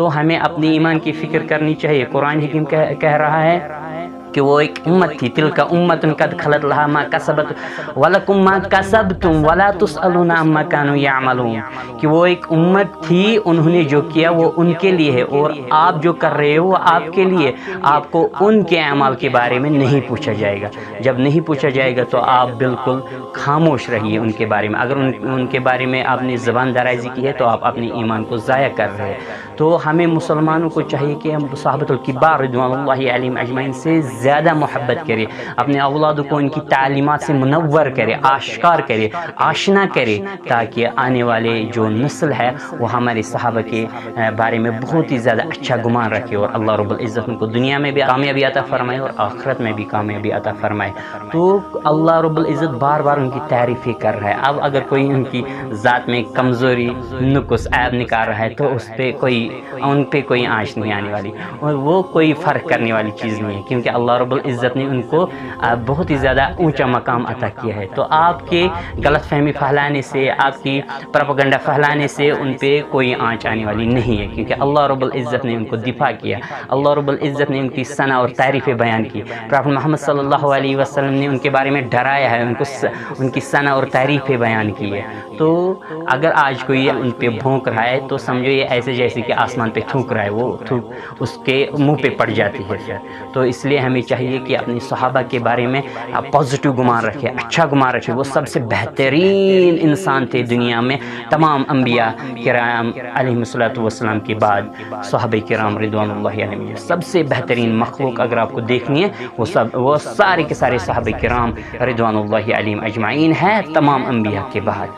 تو ہمیں اپنی ایمان کی فکر کرنی چاہیے۔ قرآن حکیم کہہ رہا ہے کہ وہ ایک امت تھی، تلک امت قد خلت لها ما کسبت ولکم ما کسبتم ولا تسألون عما كانوا يعملون، کہ وہ ایک امت تھی، انہوں نے جو کیا وہ ان کے لیے ہے، اور آپ جو کر رہے ہو وہ آپ کے لیے، آپ کو ان کے اعمال کے بارے میں نہیں پوچھا جائے گا۔ جب نہیں پوچھا جائے گا تو آپ بالکل خاموش رہیے ان کے بارے میں۔ اگر ان کے بارے میں آپ نے زبان درازی کی ہے تو آپ اپنے ایمان کو ضائع کر رہے ہیں۔ تو ہمیں مسلمانوں کو چاہیے کہ ہم صحابۃ الکبار رضوان اللہ علیہم اجمعین سے زیادہ محبت کرے، اپنے اولادوں کو ان کی تعلیمات سے منور کرے، آشکار کرے، آشنا کرے، تاکہ آنے والے جو نسل ہے وہ ہمارے صحابہ کے بارے میں بہت ہی زیادہ اچھا گمان رکھے، اور اللہ رب العزت ان کو دنیا میں بھی کامیابی عطا فرمائے اور آخرت میں بھی کامیابی عطا فرمائے۔ تو اللہ رب العزت بار بار ان کی تعریفیں کر رہا ہے۔ اب اگر کوئی ان کی ذات میں کمزوری، نقص، عیب نکال رہا ہے تو ان پہ کوئی آنچ نہیں آنے والی، اور وہ کوئی فرق کرنے والی چیز نہیں ہے، کیونکہ اللہ رب العزت نے ان کو بہت ہی زیادہ اونچا مقام عطا کیا ہے۔ تو آپ کے غلط فہمی پھیلانے سے، آپ کی پروپیگنڈا پھیلانے سے ان پہ کوئی آنچ آنے والی نہیں ہے، کیونکہ اللہ رب العزت نے ان کو دفاع کیا، اللہ رب العزت نے ان کی ثنا اور تعریفیں بیان کی، پروفیٹ محمد صلی اللہ علیہ وسلم نے ان کے بارے میں ڈرایا ہے، ان کی ثنا اور تعریفیں بیان کی ہے۔ تو اگر آج کوئی ان پہ بھونک رہا ہے تو سمجھو یہ ایسے جیسے کہ آسمان پہ تھوک رہا ہے، وہ تھوک اس کے منہ پہ پڑ جاتی ہے۔ تو اس لیے ہمیں چاہیے کہ اپنی صحابہ کے بارے میں پازیٹیو گمان رکھے، اچھا گمان رکھے۔ وہ سب سے بہترین انسان تھے دنیا میں، تمام انبیاء کرام علیہ الصلوۃ والسلام کے بعد صحابہ کرام رضوان اللہ علیہم سب سے بہترین مخلوق اگر آپ کو دیکھنی ہے وہ سارے کے سارے صحابہ کرام رضوان اللہ علیہم اجمعین ہیں، تمام انبیاء کے بعد۔